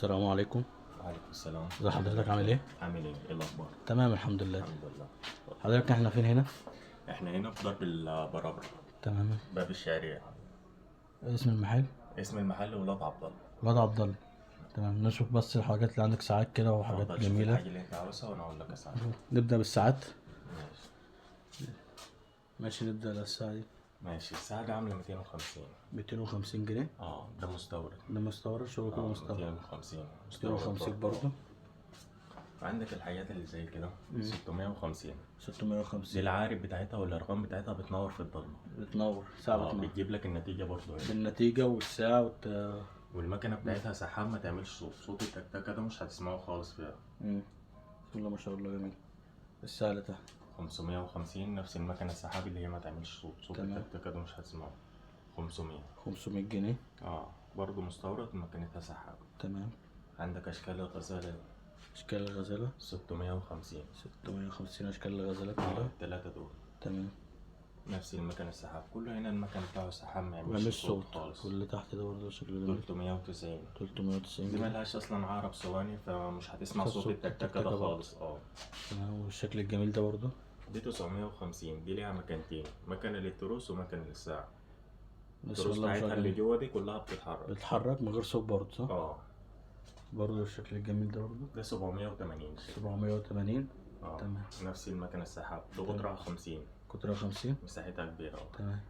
السلام عليكم. وعليكم السلام. ازي حضرتك عامل ايه؟ عامل ايه؟ ايه الاخبار؟ تمام الحمد لله. الحمد لله. حضرتك احنا فين هنا؟ احنا هنا في ضرب البرابرة، تمام. باب الشعرية. اسم المحل؟ اسم المحل ولاد عبد الله. ولاد عبد الله. تمام، نشوف بس الحاجات اللي عندك، ساعات كده وحاجات اتفضل شوف جميلة. الحاجة اللي انت عاوزها وانا اقول لك اسعارها. نبدأ بالساعات. ماشي. ماشي، نبدأ الساعة دي ماشي، الساعة دي عاملة 250. 250 جنيه. ده مستورد. ده مستورد، شغل كله مستورد. 250 250 برضه. عندك الحاجات اللي زي كده 650. دي 650. العارب بتاعتها والارقام بتاعتها بتنور في الضلمة. بتنور ساعة بتنور. بتجيب لك النتيجة برضه هنا. بالنتيجة والساعة والمكنة بتاعتها سحاب، ما تعملش صوت التكتكة ده مش هتسمعه خالص فيها. بسم الله ما شاء الله، جميل. الساعة اللي تحت 550، نفس المكنة السحاب اللي هي ما تعملش صوت تمام. التكتكة ده مش هتسمعه. 500. 500 جنيه. برضه مستورد، مكنتها سحاب. تمام. عندك أشكال الغزالة. أشكال الغزالة 650. 650 أشكال الغزالة كلها. التلاتة دول تمام. نفس المكنة السحاب كله هنا، المكن بتاعه سحاب ما معملش يعملش صوت صوت خالص. واللي تحت ده برضه شكله جميل. 390. 390 دي جنيه. ملهاش أصلا عقرب ثواني، فمش هتسمع صوت صوت التكتكة ده التكتكة خالص. تمام. والشكل الجميل ده برضه دي 950. دي ليها مكانتين، مكنة للتروس ومكنة للساعة. بسم التروس الله ما شاء بتاعتها الله، اللي جوه دي كلها بتتحرك. بتتحرك من غير صوت برضه، صح؟ برضه الشكل الجميل ده برضه ده 780. 780. تمام. نفس المكنة السحاب، ده قطرها 50. قطرها 50. مساحتها كبيرة. تمام.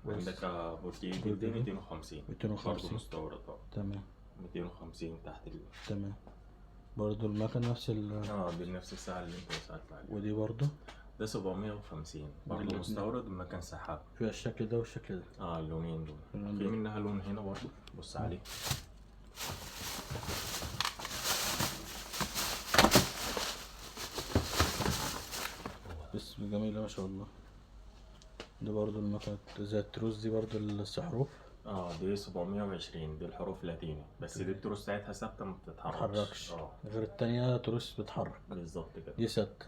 عندك بورتيجي دي 250. 250 برضه مستورد. تمام. 250 تحت تمام. برضه المكنة نفس دي نفس الساعة اللي انت سألت عليها. ودي برضه ده 750 برضه مستورد ومكن سحاب. فيها الشكل ده والشكل ده. اللونين دول. اللون في ده. منها لون هنا برضه، بص عليه. بس جميلة ما شاء الله. دي برضه المكنة زي التروس دي برضه السحروف. دي 720. دي الحروف لاتيني، بس دي التروس بتاعتها ثابتة ما بتتحركش. غير التانية تروس بتتحرك. بالظبط كده. دي ثابتة.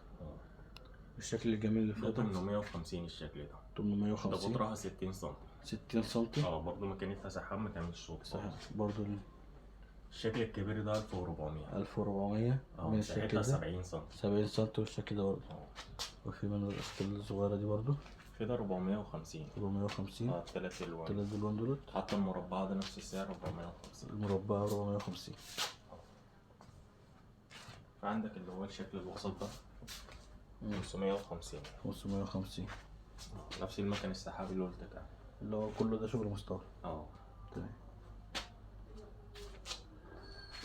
الشكل الجميل اللي ده فوق 850. الشكل ده 850. ده قطرها 60 سم. 60 سنتي. برضه مكانتها سحاب ما تعملش صوت صحيح. خالص. برضه الشكل الكبير ده 1400. 1400 من الشكل مساحتها ده 70 سم. 70 سنتي والشكل ده برضه. وفي من الأشكال الصغيرة دي برضه في ده 450. 450. التلات ألوان. التلات ألوان دولت. حتى المربعة ده نفس السعر 450. المربعة 450. فعندك اللي هو الشكل الوسط ده 550. 550. نفس المكن السحابي اللي قلت لك. اللي هو كله ده شغل مستورد. تمام.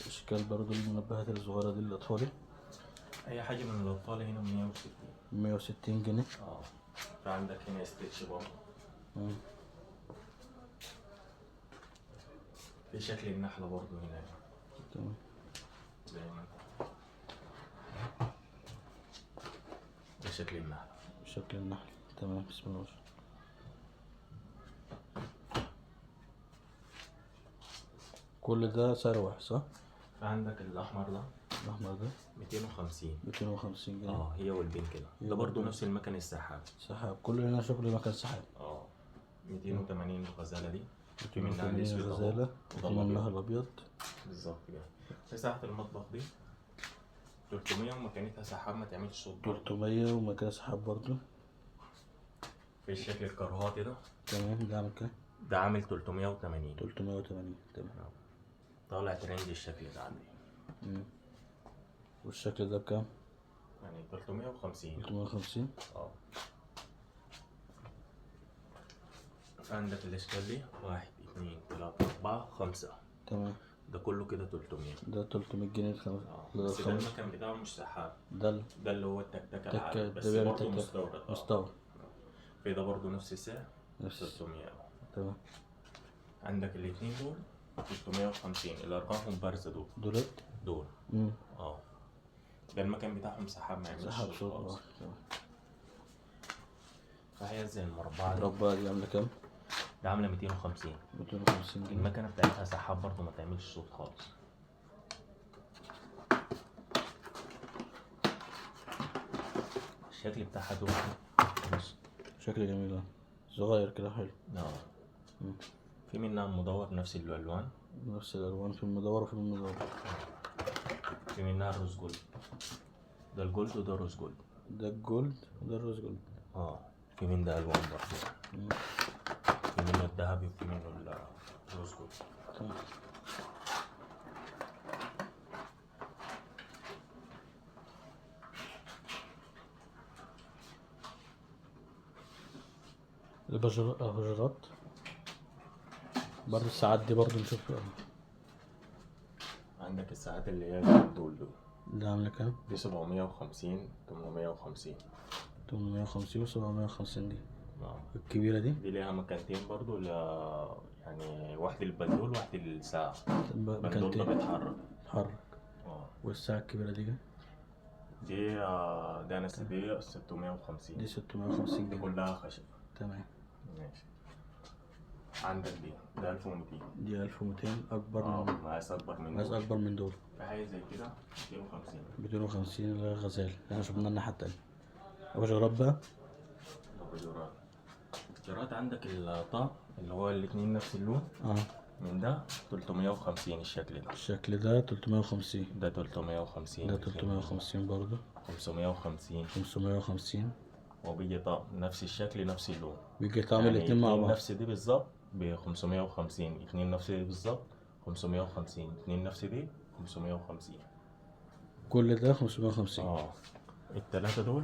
اشكال برضو المنبهات الصغيرة دي للأطفال. أي حاجة من الأطفال هنا 160. 160 جنيه. فعندك هنا ستيتش برضه. في شكل النحلة برضه هنا. تمام. زي ما انت. ده شكل النحلة. شكل النحل. تمام. بسم الله. كل ده سعر واحد، صح؟ فعندك الأحمر ده. الأحمر ده 250. 250 جنيه. هي والبين كده. ده برضه نفس المكن السحاب. سحاب. كل هنا شغل مكان سحاب. 280 الغزالة دي. في 280 منها الأسود الغزالة. وفي منها الأبيض. بالظبط كده. مساحة المطبخ دي 300 ومكانتها سحاب ما تعملش صوت. 300 ومكان سحاب برضه. في الشكل الكرهاتي ده. تمام. ده عامل كام؟ ده عامل 380. 380. تمام. طالع ترند الشكل ده عندي. والشكل ده بكام؟ يعني 350. 350. عندك الاشكال دي 1 2 3 4 5. تمام. ده كله كده 300. ده 300 جنيه بس ده المكن بتاعه مش سحاب. ده اللي هو التكتكة العادي، بس ده برضه مستورد. مستورد. في ده برضه نفس السعر 300. تمام. عندك الاتنين دول 350. اللي ارقامهم بارزة دول. ده المكان بتاعهم سحاب ما يعملش سحاب صوت خالص. فهي زي المربعة دي. المربعة دي عاملة كام؟ ده عاملة 250. 250 جنيه. المكنة بتاعتها سحاب برضه ما تعملش صوت خالص. الشكل بتاعها دول شكل جميل، صغير كده حلو. في منها مدور نفس الألوان، نفس الألوان في المدور وفي المدور. في منها الروز جولد، ده الجولد وده روز جولد. ده الجولد وده الروز جولد. في من ده ألوان برضه، في منه الذهبي وفي منه الروز جولد. الأباجورات برضه الساعات دي برضه نشوف. عندك الساعات اللي هي دول ده عاملة كام؟ دي 750 850. 850 و 750 دي. الكبيرة دي ليها مكانتين برضو، يعني واحدة للبندول وواحدة للساعة. البندول ده بيتحرك. والساعة الكبيرة دي دي ده أنا دي 650. دي 650 دي جنيه. كلها خشب. تمام. ماشي. عندك ده 1200. دي 1200 أكبر مقاس أكبر من مقاس دول. أكبر من دول. حاجة زي كده 250. 250 اللي هي غزال احنا شفنا الناحية التانية. أباجورات بقى. أباجورات عندك الطقم اللي هو الاتنين نفس اللون. من ده 350 الشكل ده. الشكل ده 350. ده 350. ده 350 برضه. 550. 550. وبيجي طقم نفس الشكل نفس اللون. بيجي طقم يعني الاتنين مع بعض. نفس دي بالظبط ب 550. اتنين نفس دي بالظبط 550. اتنين نفس دي 550. كل ده 550. التلاتة دول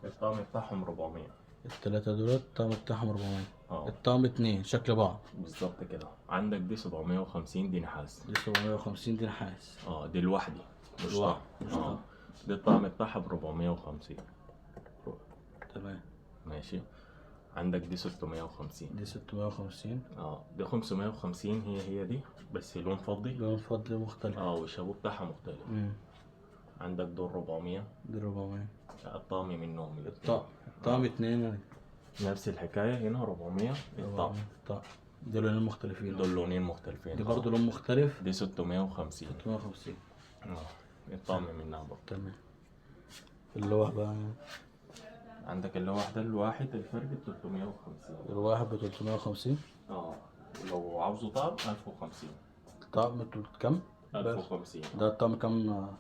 الطقم بتاعهم 400. التلاتة دول الطقم بتاعهم 400. الطقم اتنين شكل بعض بالظبط كده. عندك دي 750 دي نحاس. دي 750 دي نحاس. دي لوحدي مش طقم. دي الطقم بتاعها ب 450. تمام. ماشي. عندك دي 650. دي 650. دي 550 هي دي بس لون فضي. لون فضي مختلف. والشابو بتاعها مختلف. عندك دول 400. دي 400. الطقم منهم الطقم اتنين نفس الحكاية. هنا 400 الطقم. دول لونين مختلفين. دول لونين مختلفين. دي برضه لون مختلف. دي 650. 650. الطقم منها برضه. تمام. اللوح بقى عندك اللوح ده الواحد الفرق ب 350. الواحد ب 350. ولو عاوزه طقم 1050. طقم كام؟ 1050. ده الطقم كام؟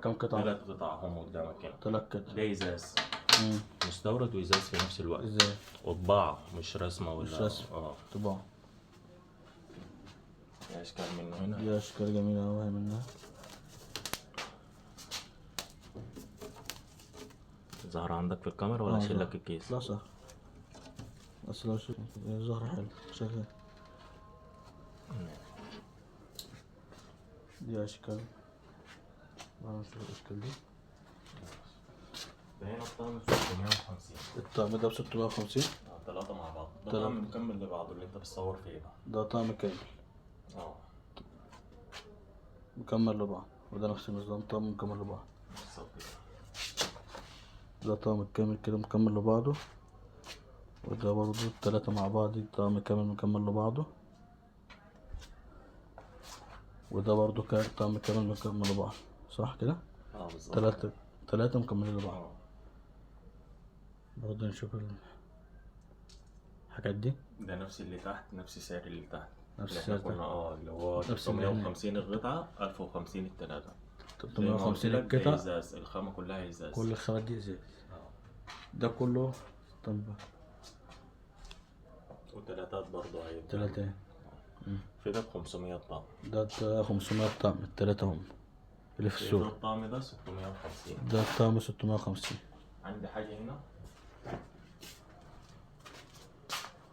كام قطعة؟ 3 قطع هم قدامك هنا. 3 قطع. ده ازاز. مستورد وازاز في نفس الوقت. ازاي؟ وطباعة مش رسمة ولا مش رسمة. طباعة. في اشكال منه هنا. دي اشكال جميلة اوي منها. ظهر عندك في الكاميرا ولا اشيل لك الكيس؟ لا ظهر. بس لو ظهر حلو شغال. دي اشكال. نشوف الاشكال دي. ده هنا الطقم ب 650. الطقم ده ب 650. 3 مع بعض. ده طقم مكمل لبعضه اللي انت بتصور فيه ده. ده طقم كامل. مكمل لبعض. وده نفس النظام طقم مكمل لبعض. بالظبط كده. ده طقم كامل كده مكمل لبعضه. وده برضه التلاتة مع بعض طقم كامل مكمل لبعضه. وده برضه طقم كامل مكمل لبعض. صح كده؟ بالظبط. تلاتة مكملين لبعض. برضه نشوف الحاجات دي. ده نفس اللي تحت نفس سعر اللي تحت. نفس السعر كنا اللي هو 350 القطعة 1050 التلاتة. 350 القطعة. ازاز. الخامة كلها ازاز. كل الخامات دي ازاز. ده كله طنبة. وتلاتات برضه اهي. تلاتة. في ده ب 500 طقم. ده 500 طقم التلاتة هم اللي في السوق. ده الطقم ده 650. ده الطقم 650. عندي حاجة هنا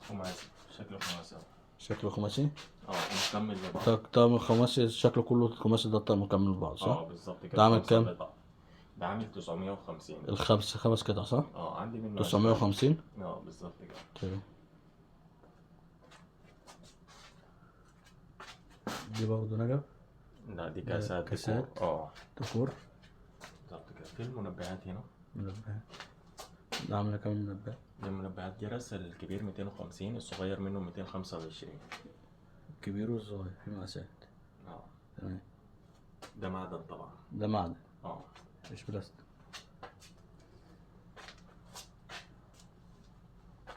خماسي. شكله خماسي. شكله خماسي؟ مكمل لبعض. طقم الخماسي شكله كله خماسي. ده الطقم مكمل لبعض صح؟ بالظبط كده. ده عامل كام؟ ده عامل 950. خمس قطع صح؟ عندي منه 950. بالظبط كده. تمام. دي برضه نجف. لا دي كاسات. ديكور. بالظبط كده. في المنبهات هنا. منبهات. ده عاملة كام منبه؟ ده منبهات جرس. الكبير 250 الصغير منه 225. الكبير والصغير في مقاسات. تمام. ده معدن طبعا. ده معدن. مش بلاستيك.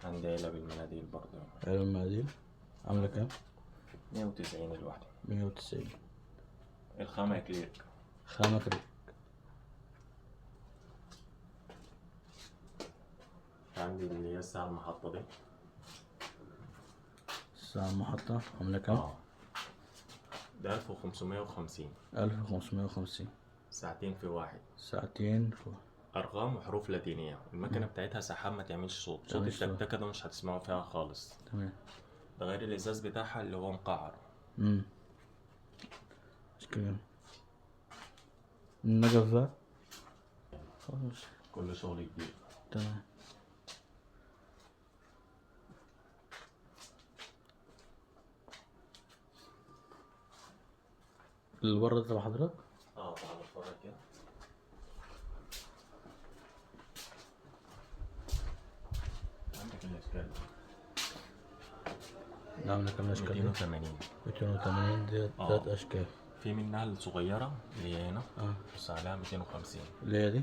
عندي علب المناديل برضه. علب المناديل عاملة كام؟ 190 الواحدة. 190. الخامة كلير. خامة كلير. عندي اللي هي الساعة المحطة دي. الساعة المحطة عاملة كام؟ ده 1550. 1550. ساعتين في واحد. ساعتين في أرقام وحروف لاتينية. المكنة بتاعتها سحاب ما تعملش صوت. صوت التكتكة ده مش هتسمعه فيها خالص. تمام. ده غير الإزاز بتاعها اللي هو مقعر. مش كده. النجف بقى خلاص. كل شغل جديد. تمام. اللي بره ده تبع حضرتك؟ تعال اتفرج كده. عندك الاشكال. ده عاملة كام اشكال؟ 280. 280 دي 3 اشكال. في منها الصغيرة اللي هي هنا. بص عليها 250. اللي هي دي؟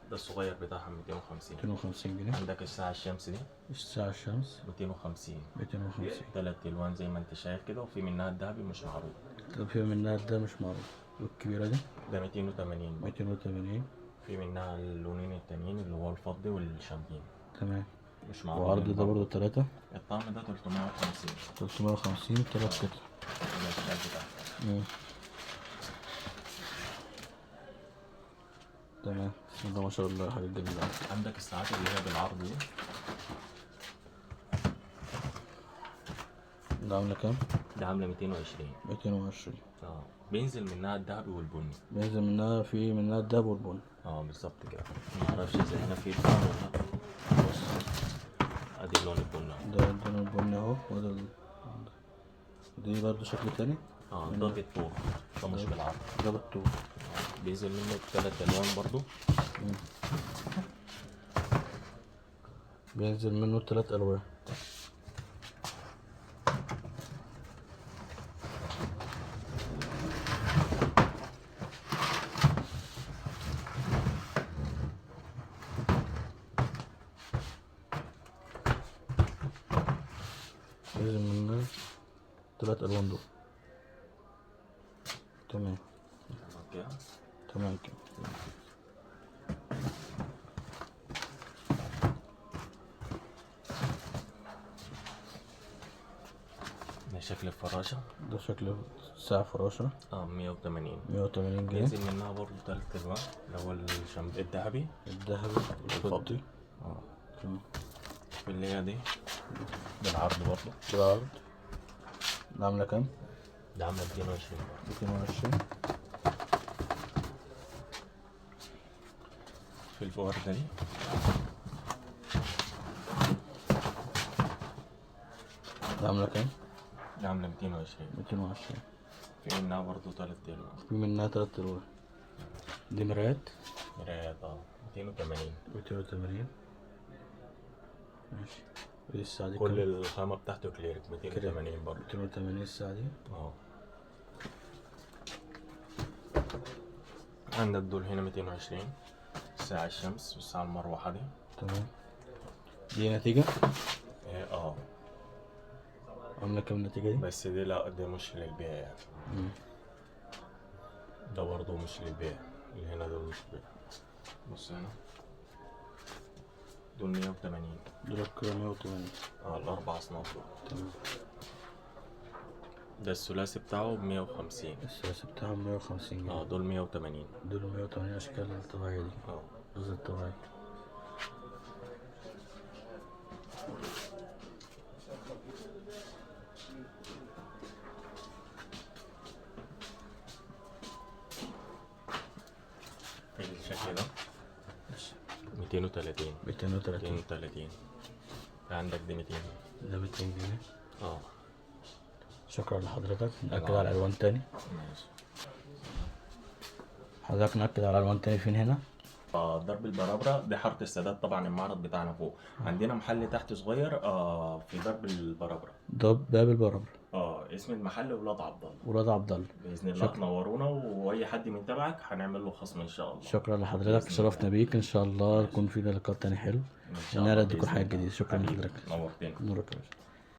ده الصغير بتاعها 250. 250 جنيه. عندك الساعة الشمس دي. الساعة الشمس 250. 250. 3 ألوان زي ما انت شايف كده، وفي منها الذهبي مش معروف. طب في منها ده مش معروف. والكبيرة دي؟ ده 280. 280. في منها اللونين التانيين اللي هو الفضي والشامبين. تمام. مش معروف. وعرض ده برضه 3. الطعم ده 350. 350 3 قطع. الاشكال بتاعته. تمام. بسم الله ما شاء الله، حاجات جميلة. عندك الساعات اللي هي بالعرض دي. ده عاملة كام؟ ده عاملة 220. 220. بينزل منها الذهبي والبني. بينزل منها الدهب والبن. بالظبط كده. معرفش اذا هنا في بتاع ولا لا. بص ادي اللون البني اهو. ده اللون البني اهو. وده دي برضه شكل تاني. ده بالطول. ده مش بالعرض. ده بالطول. بينزل منه 3 ألوان برضو. بينزل منه 3 ألوان. بينزل منه 3 ألوان دول. تمام. تمام كده. ده شكل الفراشة. ده شكل ساعة فراشة. 180. 180 جنيه. بينزل منها برضه 3 ألوان اللي هو الذهبي والفضي. اللي هي دي بالعرض برضه. بالعرض. ده عاملة كام؟ ده عاملة 220 برضه. 220. في الوردة دي. ده عاملة كام؟ ده عاملة 220. 220. في منها برضه 3 ألوان. في منها 3 ألوان. دي مرايات. 280. 280. ماشي. ودي الساعة دي كل الخامة بتاعته كليرك. 280 برضه. 280 الساعة دي. عندك دول هنا 220. الساعة الشمس والساعة المروحة دي. تمام. دي نتيجة؟ عاملة كام النتيجة دي؟ بس دي لا، دي مش للبيع يعني. ده برضه مش للبيع. اللي هنا دول مش للبيع. بص هنا دول 180. دول كده 180. الأربع أصناف دول. تمام. ده الثلاثي بتاعه ب150. الثلاثي بتاعه 150 جنيه. دول 180. دول 180 أشكال الطبيعية دي. الرز الطبيعي. الشكل ده 230. 230. عندك دي 200. ده 200 جنيه. شكرا لحضرتك. نأكد على الألوان تاني. ماشي. حضرتك نأكد على الألوان تاني فين هنا؟ درب البرابرة. دي حارة السادات طبعا، المعرض بتاعنا فوق. عندنا محل تحت صغير في درب البرابرة. باب البرابرة. اسم المحل ولاد عبد الله. ولاد عبد الله. باذن الله تنورونا، واي حد من تبعك هنعمل له خصم ان شاء الله. شكرا لحضرتك، شرفنا بيك. ان شاء الله يكون في لقاء تاني حلو. ان شاء الله تكون حاجه جديده. شكرا لحضرتك. نورتنا. نورك يا باشا.